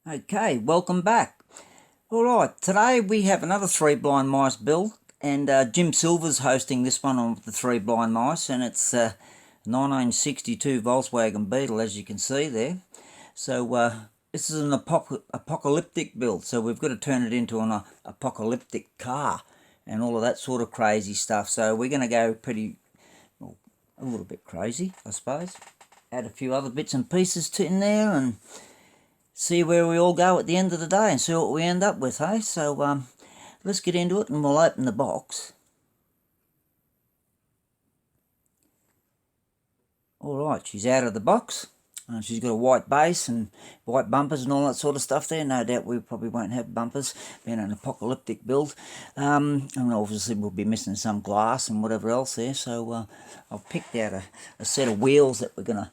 Okay, welcome back. Alright, today we have another 3 blind mice build, and Jim Silva's hosting this one on the 3 blind mice, and it's a 1962 Volkswagen Beetle, as you can see there. So this is an apocalyptic build, so we've got to turn it into an apocalyptic car and all of that sort of crazy stuff. So we're going to go well, a little bit crazy, I suppose. Add a few other bits and pieces in there and see where we all go at the end of the day and see what we end up with, hey? So let's get into it and we'll open the box. Alright, she's out of the box. She's got a white base and white bumpers and all that sort of stuff there. No doubt we probably won't have bumpers, being an apocalyptic build. And obviously we'll be missing some glass and whatever else there. So I've picked out a set of wheels that we're going to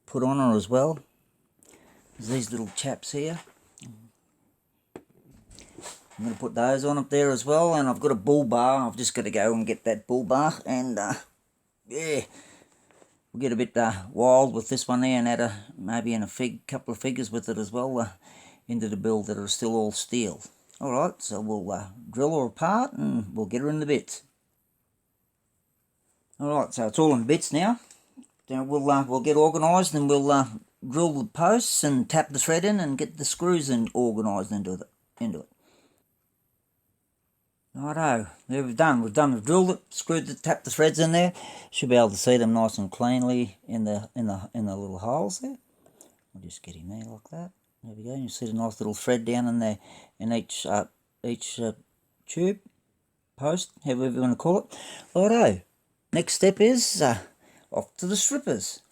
put on her as well. There's these little chaps here. I'm going to put those on up there as well, and I've got a bull bar. I've just got to go and get that bull bar, and yeah, we'll get a bit wild with this one there and add maybe in a couple of figures with it as well into the build that are still all steel. Alright, so we'll drill her apart and we'll get her in the bits. Alright, so it's all in bits now. Then we'll get organised and we'll drill the posts and tap the thread in and get the screws organised into it. Righto, there we've drilled it, screwed it, tapped the threads in there. Should be able to see them nice and cleanly in the little holes there. I'll just get in there like that. There we go. You see the nice little thread down in there in each tube, post, however you want to call it. Righto. Next step is off to the strippers.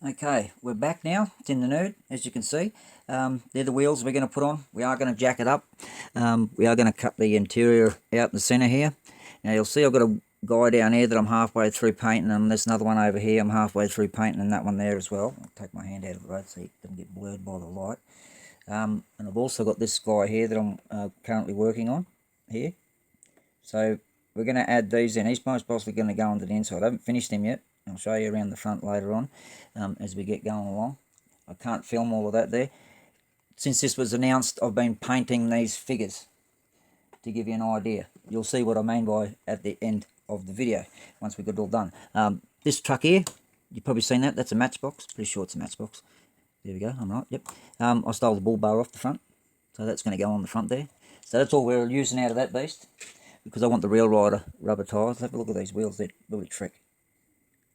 Okay, we're back now. It's in the nude, as you can see. They're the wheels we're going to put on. We are going to jack it up. We are going to cut the interior out in the centre here. Now you'll see I've got a guy down here that I'm halfway through painting, and there's another one over here I'm halfway through painting, and that one there as well. I'll take my hand out of the road so it doesn't get blurred by the light. And I've also got this guy here that I'm currently working on here. So we're going to add these in. He's most possibly going to go onto the inside. I haven't finished him yet. I'll show you around the front later on as we get going along. I can't film all of that there. Since this was announced, I've been painting these figures to give you an idea. You'll see what I mean by at the end of the video once we got it all done. This truck here, you've probably seen that. That's a Matchbox. Pretty sure it's a Matchbox. There we go. I'm right. Yep. I stole the bull bar off the front, so that's going to go on the front there. So that's all we're using out of that beast because I want the Real Rider rubber tyres. Have a look at these wheels. They're really trick.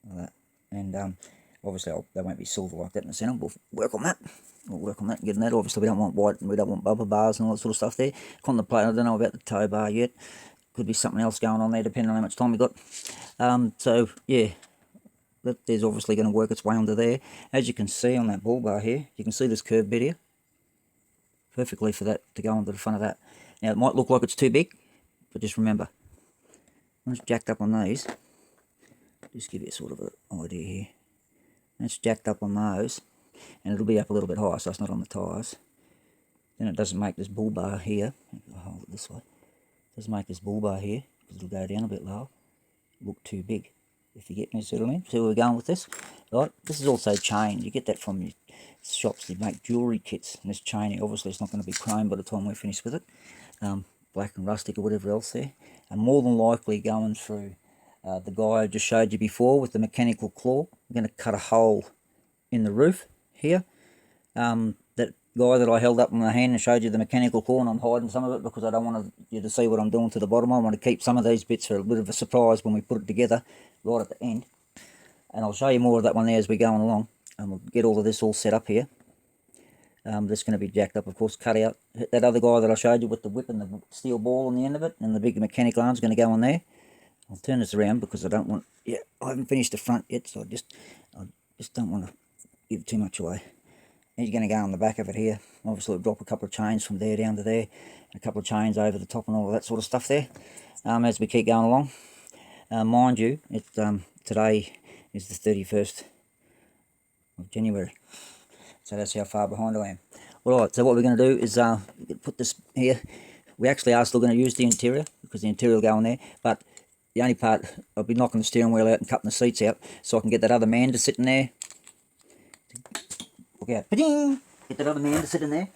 Like that. And obviously they won't be silver like that in the centre. We'll work on that. We'll work on that and getting that. Obviously we don't want white and we don't want bumper bars and all that sort of stuff there. Contemplate, I don't know about the tow bar yet. Could be something else going on there depending on how much time we got. So yeah, there's obviously going to work its way under there. As you can see on that bull bar here, you can see this curved bit here. Perfectly for that to go onto the front of that. Now it might look like it's too big, but just remember, when it's jacked up on these, just give you sort of an idea here. That's jacked up on those, and it'll be up a little bit higher, so it's not on the tyres. Then it doesn't make this bull bar here. I'll hold it this way. It doesn't make this bull bar here, because it'll go down a bit lower. Look too big. If you get me, see what I mean? See where we're going with this? Right, this is also chain. You get that from your shops. They make jewellery kits, and this chain, obviously it's not going to be chrome by the time we're finished with it. Black and rustic or whatever else there. And more than likely going through the guy I just showed you before with the mechanical claw. I'm going to cut a hole in the roof here. That guy that I held up in my hand and showed you the mechanical claw, and I'm hiding some of it because I don't want you to see what I'm doing to the bottom. I want to keep some of these bits for a bit of a surprise when we put it together right at the end. And I'll show you more of that one there as we're going along. And we'll get all of this all set up here. That's going to be jacked up, of course, cut out. That other guy that I showed you with the whip and the steel ball on the end of it and the big mechanical arm's going to go on there. I'll turn this around because I don't want, I haven't finished the front yet, so I just don't want to give too much away. He's going to go on the back of it here. Obviously we'll drop a couple of chains from there down to there, and a couple of chains over the top and all of that sort of stuff there, as we keep going along. Mind you, today is the 31st of January, so that's how far behind I am. Alright, so what we're going to do is put this here. We actually are still going to use the interior, because the interior will go in there, but the only part, I'll be knocking the steering wheel out and cutting the seats out so I can get that other man to sit in there walk out. Ba-ding! Get that other man to sit in there.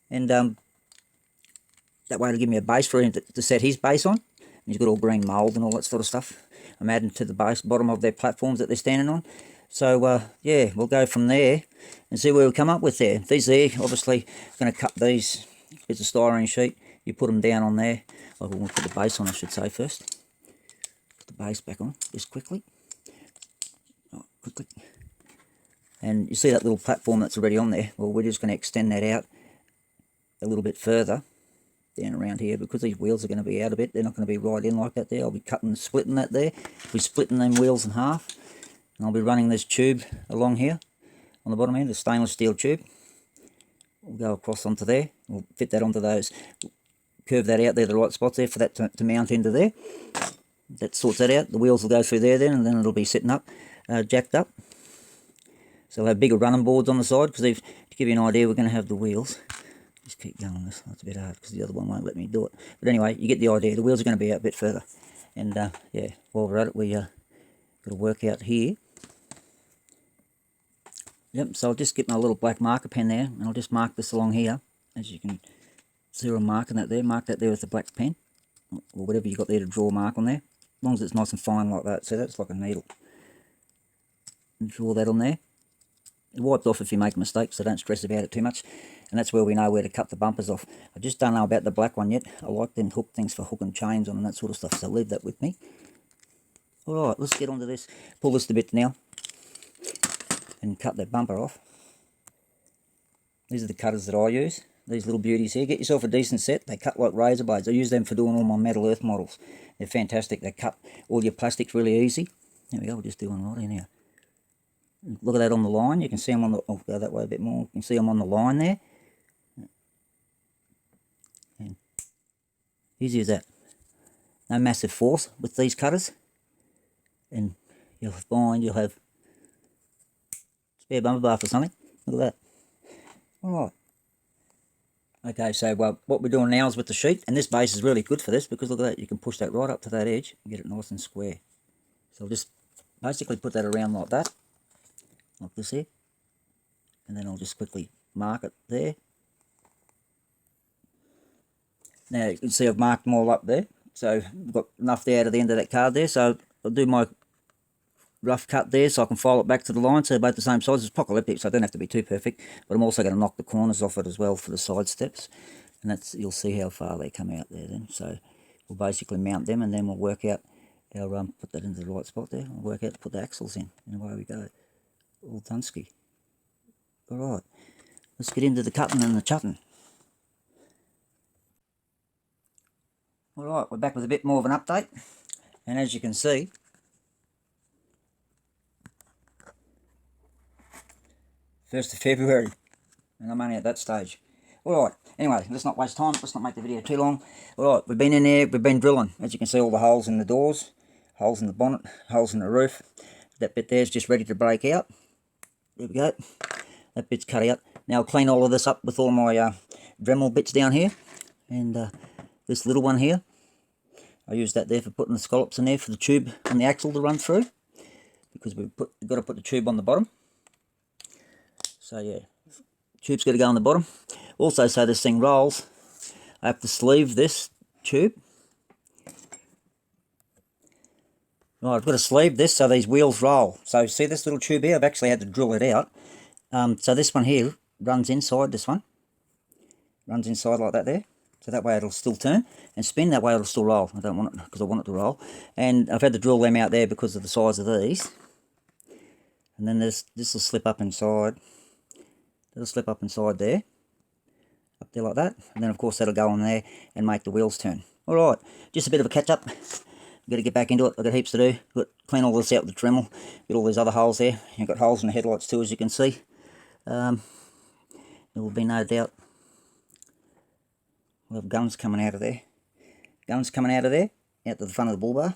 And that way it'll give me a base for him to set his base on. And he's got all green mould and all that sort of stuff. I'm adding to the bottom of their platforms that they're standing on. So yeah, we'll go from there and see where we come up with there. These there, obviously, going to cut these bits of styrene sheet. You put them down on there. Well, we'll put the base on, I should say, first. Put the base back on, just quickly. Oh, quickly. And you see that little platform that's already on there? Well, we're just going to extend that out a little bit further down around here, because these wheels are going to be out a bit. They're not going to be right in like that there. I'll be cutting and splitting that there. We're splitting them wheels in half. And I'll be running this tube along here on the bottom end, the stainless steel tube. We'll go across onto there. We'll fit that onto those, curve that out there, the right spots there for that to mount into there. That sorts that out. The wheels will go through there then, and then it'll be sitting up, jacked up. So we'll have bigger running boards on the side, because to give you an idea, we're going to have the wheels. Just keep going on this. That's a bit hard because the other one won't let me do it. But anyway, you get the idea. The wheels are going to be out a bit further. And yeah, while we're at it, we got to work out here. Yep, so I'll just get my little black marker pen there, and I'll just mark this along here. As you can see, I'm marking that there. Mark that there with the black pen, or whatever you got there to draw a mark on there. As long as it's nice and fine like that. So that's like a needle. And draw that on there. It wipes off if you make a mistake, so don't stress about it too much. And that's where we know where to cut the bumpers off. I just don't know about the black one yet. I like them hook things for hooking chains on and that sort of stuff, so leave that with me. Alright, let's get onto this. Pull this a bit now and cut that bumper off. These are the cutters that I use. These little beauties here. Get yourself a decent set. They cut like razor blades. I use them for doing all my Metal Earth models. They're fantastic. They cut all your plastics really easy. There we go, we'll just do one right in here. Look at that on the line. You can see them on the... I'll go that way a bit more. You can see them on the line there. And easy as that. No massive force with these cutters. And you'll find you'll have spare bumper bar for something. Look at that. Alright. Okay, so what we're doing now is with the sheet. And this base is really good for this, because look at that. You can push that right up to that edge and get it nice and square. So I'll just basically put that around like that. Like this here, and then I'll just quickly mark it there. Now you can see I've marked them all up there, so I've got enough there to the end of that card there, so I'll do my rough cut there so I can file it back to the line, so they're both the same size. It's apocalyptic, so I don't have to be too perfect, but I'm also going to knock the corners off it as well for the side steps, and that's, you'll see how far they come out there then. So we'll basically mount them, and then we'll work out our, put that into the right spot there, we'll work out to put the axles in, and away we go. All Dunsky. Alright, let's get into the cutting and the chutting. Alright, we're back with a bit more of an update. And as you can see, first of February, and I'm only at that stage. Alright, anyway, let's not waste time, let's not make the video too long. Alright, we've been in there, we've been drilling. As you can see, all the holes in the doors, holes in the bonnet, holes in the roof. That bit there is just ready to break out. There we go. That bit's cut out. Now I'll clean all of this up with all my Dremel bits down here. And this little one here, I use that there for putting the scallops in there for the tube and the axle to run through. Because we've got to put the tube on the bottom. So yeah, tube's got to go on the bottom. Also, so this thing rolls, I have to sleeve this tube. Right, I've got to sleeve this so these wheels roll. So see this little tube here? I've actually had to drill it out. So this one here runs inside this one. Runs inside like that there. So that way it'll still turn and spin. That way it'll still roll. I don't want it because I want it to roll. And I've had to drill them out there because of the size of these. And then this will slip up inside. It'll slip up inside there. Up there like that. And then of course that'll go on there and make the wheels turn. Alright, just a bit of a catch up. Got to get back into it. I've got heaps to do. Got to clean all this out with the Dremel. Get all these other holes there. You've got holes in the headlights too, as you can see. There will be no doubt. We'll have guns coming out of there. Guns coming out of there, out to the front of the bull bar.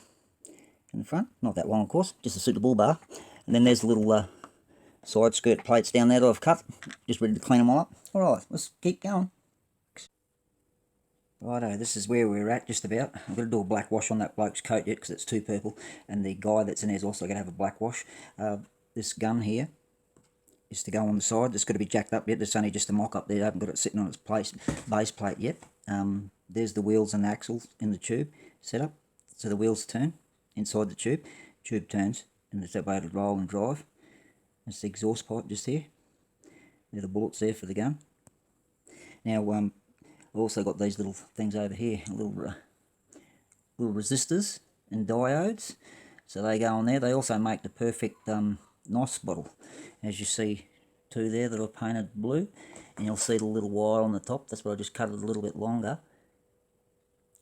In the front. Not that long, of course. Just to suit the bull bar. And then there's the little side skirt plates down there that I've cut. Just ready to clean them all up. Alright, let's keep going. Righto, this is where we're at just about. I'm going to do a black wash on that bloke's coat yet because it's too purple. And the guy that's in there is also going to have a black wash. This gun here, is to go on the side. It's got to be jacked up yet. It's only just a mock up there. I haven't got it sitting on its base plate yet. There's the wheels and the axles in the tube set up. So the wheels turn inside the tube. Tube turns and there's that way to roll and drive. That's the exhaust pipe just here. There are the bullets there for the gun. Now I've also got these little things over here, little resistors and diodes. So they go on there. They also make the perfect NOS bottle. As you see, two there that are painted blue, and you'll see the little wire on the top. That's where I just cut it a little bit longer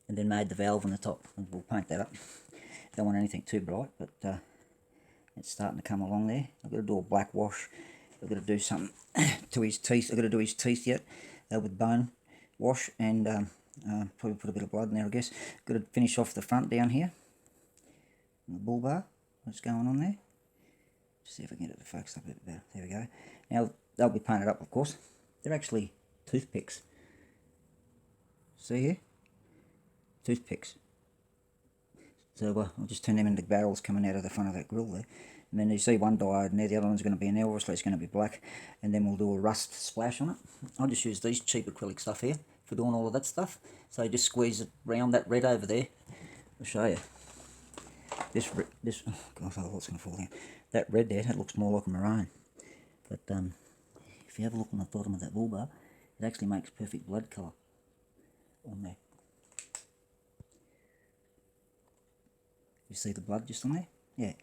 and then made the valve on the top. And we'll paint that up. Don't want anything too bright, but it's starting to come along there. I've got to do a black wash. I've got to do something to his teeth. I've got to do his teeth yet with bone wash, and probably put a bit of blood in there, I guess. Got to finish off the front down here. The bull bar, what's going on there. Just see if I can get it to focus up a bit better. There we go. Now, they'll be painted up, of course. They're actually toothpicks. See here? Toothpicks. So I'll just turn them into barrels coming out of the front of that grill there. And then you see one diode in there, the other one's going to be in there, obviously it's going to be black. And then we'll do a rust splash on it. I'll just use these cheap acrylic stuff here for doing all of that stuff. So just squeeze it round that red over there. I'll show you. This oh God, I thought it's going to fall down. That red there, that looks more like a maroon. But if you have a look on the bottom of that bull bar, it actually makes perfect blood colour on there. You see the blood just on there? Yeah.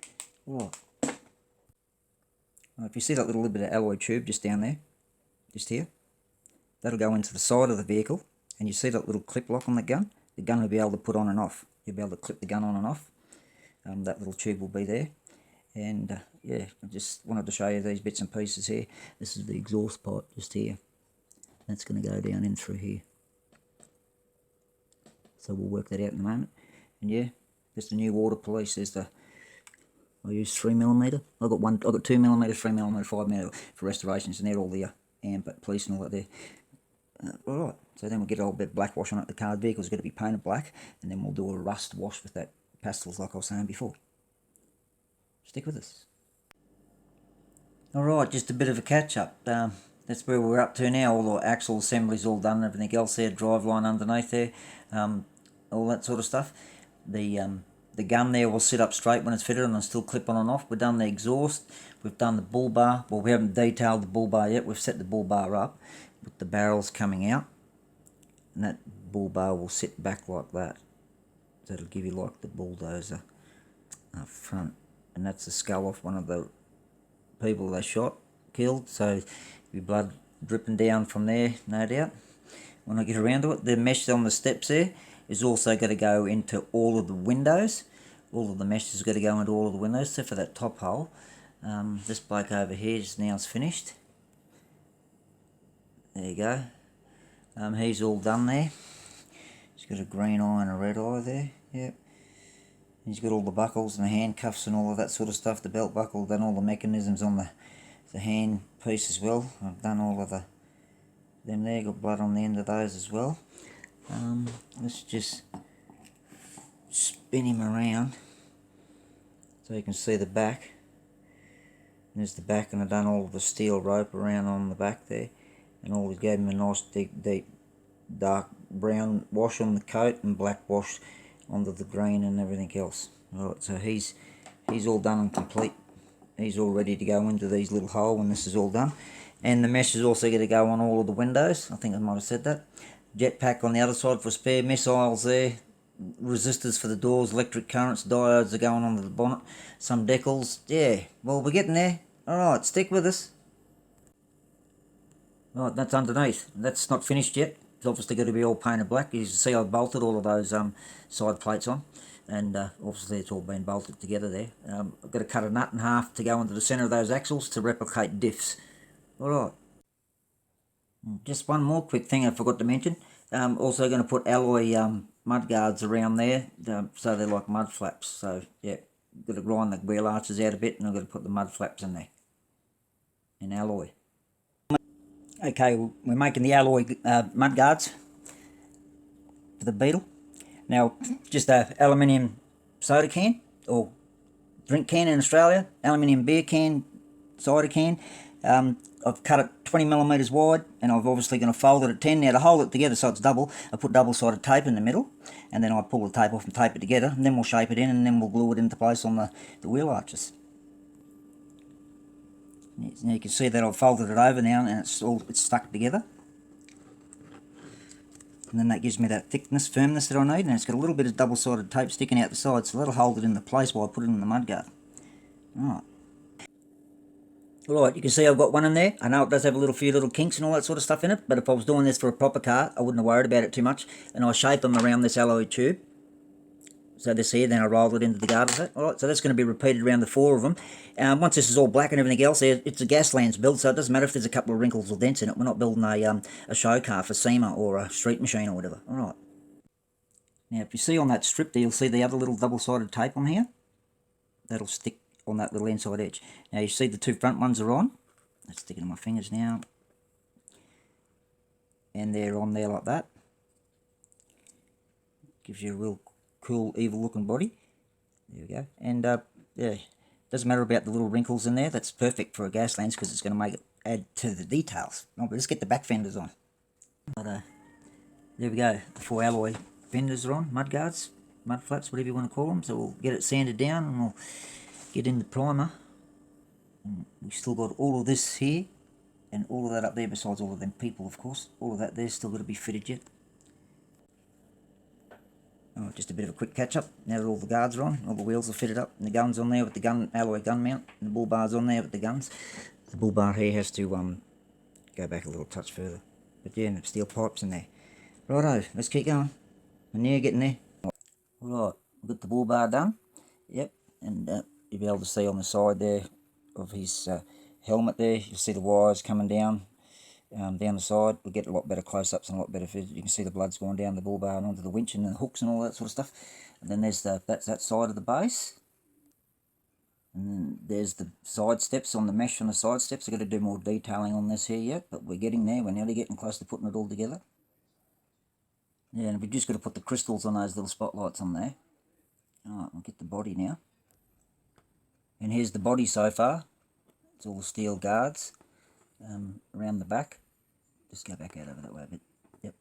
Right. If you see that little bit of alloy tube just down there, just here, that'll go into the side of the vehicle, and you see that little clip lock on the gun will be able to put on and off. You'll be able to clip the gun on and off. That little tube will be there. And yeah, I just wanted to show you these bits and pieces here. This is the exhaust pipe just here. That's going to go down in through here. So we'll work that out in a moment. And yeah, there's the new water police. There's the, I use 3mm. I've got 2mm, 3mm, 5mm for restorations, and they're all the AMP police and all that there. Alright, so then we'll get a little bit of black wash on it. The car vehicle's got to be painted black, and then we'll do a rust wash with that pastels like I was saying before. Stick with us. Alright, just a bit of a catch up. That's where we're up to now. All the axle assembly's all done, everything else there, drive line underneath there, all that sort of stuff. The gun there will sit up straight when it's fitted and it'll still clip on and off. We've done the exhaust, we've done the bull bar. Well, we haven't detailed the bull bar yet. We've set the bull bar up with the barrels coming out, and that bull bar will sit back like that. So it'll give you like the bulldozer up front. And that's the skull off one of the people they killed. So your blood dripping down from there, no doubt. When I get around to it, the mesh on the steps there is also going to go into all of the windows. All of the mesh is going to go into all of the windows, except for that top hole. This bloke over here is now finished. There you go. He's all done there. He's got a green eye and a red eye there. Yep. He's got all the buckles and the handcuffs and all of that sort of stuff. The belt buckle, done all the mechanisms on the hand piece as well. I've done all of them there. Got blood on the end of those as well. Let's just spin him around so you can see the back. There's the back, and I've done all of the steel rope around on the back there, and all gave him a nice deep dark brown wash on the coat and black wash onto the green and everything else. Alright, so he's all done and complete. He's all ready to go into these little hole when this is all done. And the mesh is also going to go on all of the windows. I think I might have said that. Jetpack on the other side for spare, missiles there, resistors for the doors, electric currents, diodes are going onto the bonnet, some decals. Yeah, well, we're getting there. Alright, stick with us. Right, that's underneath. That's not finished yet. It's obviously going to be all painted black. You can see I've bolted all of those side plates on, and obviously it's all been bolted together there. I've got to cut a nut in half to go into the centre of those axles to replicate diffs. Alright. Just one more quick thing I forgot to mention. Also going to put alloy mud guards around there, so they're like mud flaps. So yeah, got to grind the wheel arches out a bit, and I've got to put the mud flaps in there, in alloy. Okay, we're making the alloy mud guards for the Beetle. Now, just a aluminium soda can, or drink can in Australia, aluminium beer can, cider can, I've cut it 20mm wide, and I've obviously going to fold it at 10. Now to hold it together so it's double, I put double-sided tape in the middle, and then I pull the tape off and tape it together, and then we'll shape it in, and then we'll glue it into place on the wheel arches. Now you can see that I've folded it over now, and it's stuck together. And then that gives me that thickness, firmness that I need, and it's got a little bit of double-sided tape sticking out the side, so that'll hold it into place while I put it in the mudguard. Alright. Alright, you can see I've got one in there. I know it does have a few little kinks and all that sort of stuff in it, but if I was doing this for a proper car, I wouldn't have worried about it too much. And I shape them around this alloy tube. So this here, then I rolled it into the guard with it. Alright, so that's going to be repeated around the 4 of them. Once this is all black and everything else, it's a Gaslands build, so it doesn't matter if there's a couple of wrinkles or dents in it. We're not building a show car for SEMA or a street machine or whatever. Alright. Now if you see on that strip there, you'll see the other little double-sided tape on here. That'll stick on that little inside edge. Now you see the 2 front ones are on. Let's stick it in my fingers now. And they're on there like that. Gives you a real cool, evil looking body. There we go. And yeah, doesn't matter about the little wrinkles in there. That's perfect for a Gaslands because it's going to make it add to the details. Oh, but let's get the back fenders on. But there we go. The 4 alloy fenders are on, mud guards, mud flaps, whatever you want to call them. So we'll get it sanded down and we'll get in the primer. And we've still got all of this here and all of that up there, besides all of them people, of course. All of that there's still got to be fitted yet. Oh, just a bit of a quick catch up. Now that all the guards are on, all the wheels are fitted up, and the gun's on there with the alloy gun mount, and the bull bar's on there with the guns. The bull bar here has to go back a little touch further. But yeah, and the steel pipes in there. Righto, let's keep going. We're near getting there. Alright, we've got the bull bar done. Yep, and you'll be able to see on the side there of his helmet there, you'll see the wires coming down the side. We'll get a lot better close-ups and a lot better fit. You can see the blood's going down the bull bar and onto the winch and the hooks and all that sort of stuff. And then there's that's that side of the base. And then there's the side steps on the mesh on the side steps. I've got to do more detailing on this here yet, but we're getting there. We're nearly getting close to putting it all together. Yeah, and we've just got to put the crystals on those little spotlights on there. Alright, we'll get the body now. And here's the body so far. It's all the steel guards around the back. Just go back out over that way a bit. Yep.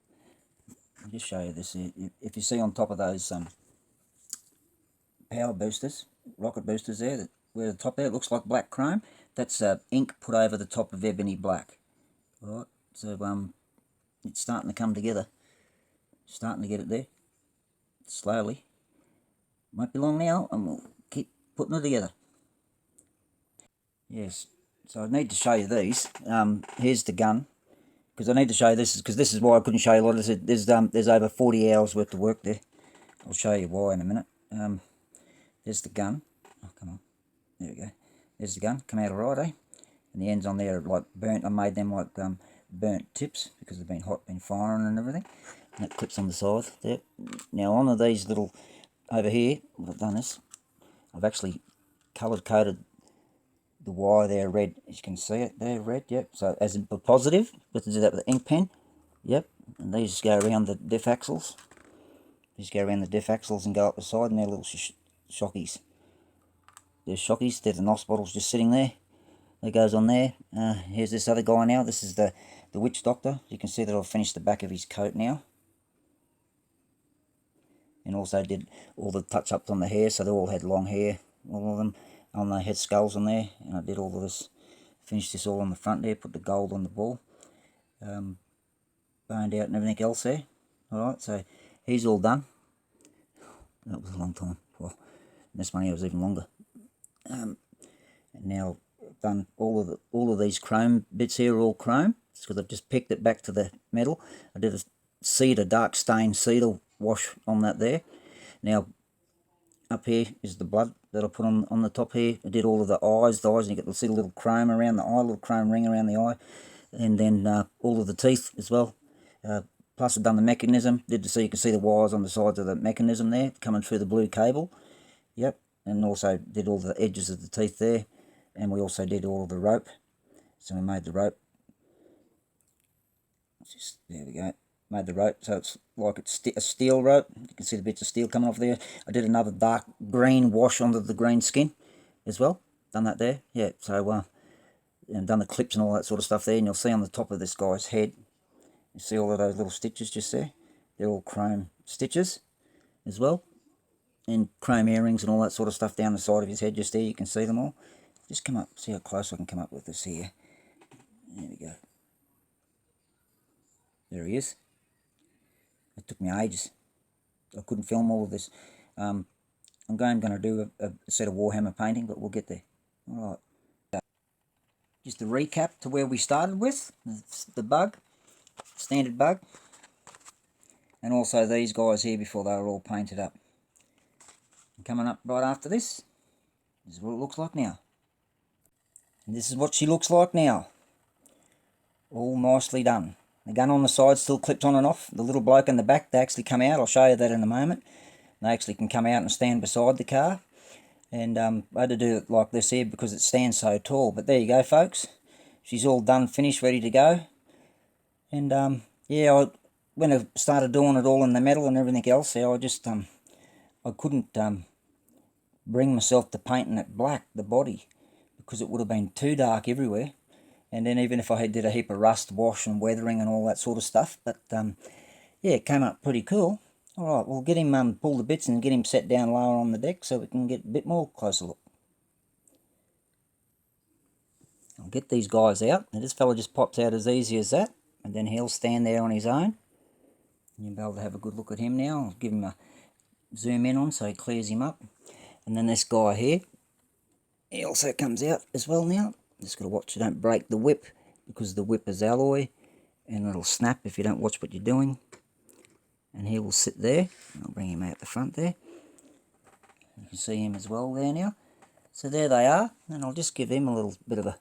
I'll just show you this here. If you see on top of those power boosters, rocket boosters there, where the top there looks like black chrome, that's ink put over the top of ebony black. Alright, so it's starting to come together. Starting to get it there. Slowly. Won't be long now, and we'll keep putting it together. Yes, so I need to show you these. Here's the gun, because I need to show you this, because this is why I couldn't show you a lot of this. There's over 40 hours worth of work there. I'll show you why in a minute. There's the gun. Oh, come on. There we go. There's the gun. Come out alright, eh? And the ends on there are like burnt. I made them like burnt tips, because they've been hot, been firing and everything. And it clips on the side there. Now on these little, over here, what I've done is, I've actually coloured coded the wire there red. As you can see it there, red, yep. So as a positive, let's do that with an ink pen, yep. And these go around the diff axles. These go around the diff axles and go up the side, and they're little shockies. They're shockies, they're the NOS bottles just sitting there. That goes on there. Here's this other guy now. This is the witch doctor. You can see that I've finished the back of his coat now. And also did all the touch-ups on the hair, so they all had long hair, all of them. On the head skulls on there, and I did all of this, finished this all on the front there, put the gold on the ball, boned out and everything else there. Alright, so he's all done. That was a long time. Well, this one here was even longer. And now I've done all of these chrome bits here are all chrome. It's because I've just picked it back to the metal. I did a cedar, dark stain cedar wash on that there. Now up here is the blood that I put on the top here. I did all of the eyes, and you get to see a little chrome around the eye, a little chrome ring around the eye, and then all of the teeth as well. Plus I've done the mechanism, so you can see the wires on the sides of the mechanism there, coming through the blue cable. Yep, and also did all the edges of the teeth there, and we also did all of the rope. So we made the rope. There we go. Made the rope so it's like it's a steel rope. You can see the bits of steel coming off there. I did another dark green wash onto the green skin as well. Done that there. Yeah, so and done the clips and all that sort of stuff there, and you'll see on the top of this guy's head, you see all of those little stitches just there. They're all chrome stitches as well, and chrome earrings and all that sort of stuff down the side of his head just there. You can see them all. Just come up, see how close I can come up with this here. There we go. There he is. It took me ages. I couldn't film all of this. I'm going to do a set of Warhammer painting, but we'll get there. Alright. Just a recap to where we started with. The bug. Standard bug. And also these guys here before they were all painted up. And coming up right after this is what it looks like now. And this is what she looks like now. All nicely done. The gun on the side still clipped on and off. The little bloke in the back, they actually come out. I'll show you that in a moment. They actually can come out and stand beside the car. And I had to do it like this here because it stands so tall. But there you go, folks. She's all done, finished, ready to go. And yeah, when I started doing it all in the metal and everything else, I just I couldn't bring myself to painting it black, the body, because it would have been too dark everywhere. And then even if I did a heap of rust wash and weathering and all that sort of stuff. But yeah, it came up pretty cool. Alright, we'll get him pull the bits and get him set down lower on the deck so we can get a bit more closer look. I'll get these guys out. Now this fella just pops out as easy as that. And then he'll stand there on his own. You'll be able to have a good look at him now. I'll give him a zoom in on so he clears him up. And then this guy here, he also comes out as well now. Just got to watch you don't break the whip, because the whip is alloy and it'll snap if you don't watch what you're doing. And he will sit there. I'll bring him out the front there. You can see him as well there now. So there they are. And I'll just give him a little bit of a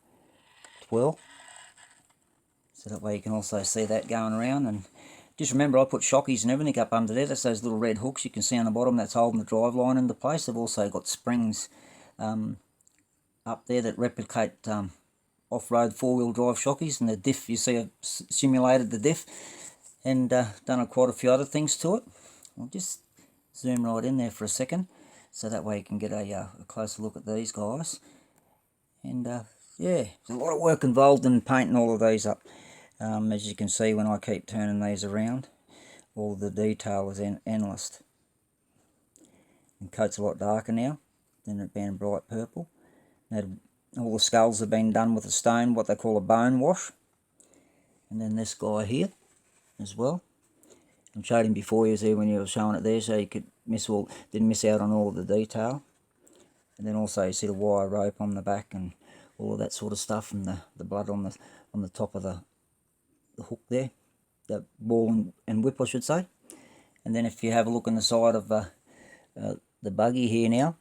twirl. So that way you can also see that going around. And just remember, I put shockies and everything up under there. That's those little red hooks you can see on the bottom. That's holding the drive line into place. They've also got springs up there that replicate off-road four-wheel drive shockies. And the diff, you see I've simulated the diff. And done quite a few other things to it. I'll just zoom right in there for a second. So that way you can get a closer look at these guys. And yeah, there's a lot of work involved in painting all of these up. As you can see when I keep turning these around, all of the detail is endless. The coat's a lot darker now than it being bright purple. All the skulls have been done with a stone, what they call a bone wash. And then this guy here as well. I showed him before, he was here when you were showing it there, so you could didn't miss out on all of the detail. And then also you see the wire rope on the back and all of that sort of stuff, and the blood on the top of the hook there, the ball and whip I should say. And then if you have a look on the side of the buggy here now,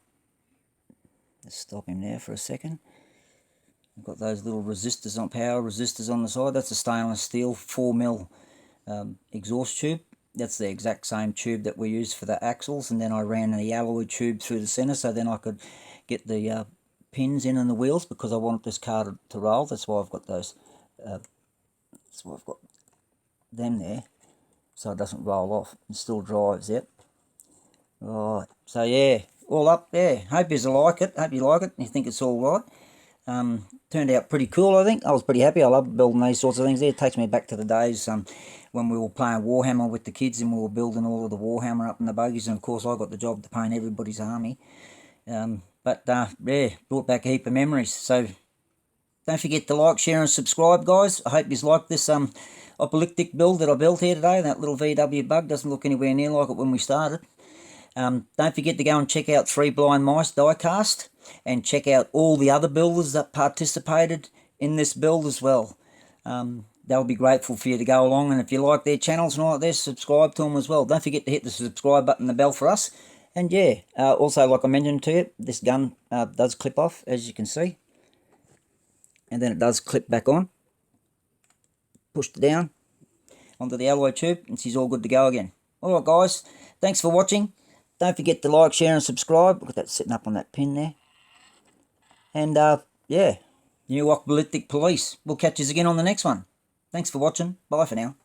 let's stop him there for a second. I've got those little resistors on, power resistors on the side. That's a stainless steel 4mm exhaust tube. That's the exact same tube that we used for the axles, and then I ran the alloy tube through the centre so then I could get the pins in the wheels, because I wanted this car to roll. That's why I've got those. That's why I've got them there, so it doesn't roll off. It still drives it. Right. So yeah, all up there. Hope you like it. Hope you like it. You think it's all right. Turned out pretty cool, I think. I was pretty happy. I love building these sorts of things there. It takes me back to the days when we were playing Warhammer with the kids and we were building all of the Warhammer up in the buggies, and of course I got the job to paint everybody's army. But yeah, brought back a heap of memories. So don't forget to like, share and subscribe, guys. I hope you like this Apocalyptic build that I built here today. That little VW bug doesn't look anywhere near like it when we started. Don't forget to go and check out 3 Blind Mice Diecast, and check out all the other builders that participated in this build as well. They'll be grateful for you to go along, and if you like their channels and all like this, subscribe to them as well. Don't forget to hit the subscribe button and the bell for us. And yeah, also like I mentioned to you, this gun does clip off, as you can see. And then it does clip back on. Pushed it down onto the alloy tube, and she's all good to go again. Alright guys, thanks for watching. Don't forget to like, share and subscribe. Look at that sitting up on that pin there. And yeah, new Apocalyptic Police. We'll catch you again on the next one. Thanks for watching. Bye for now.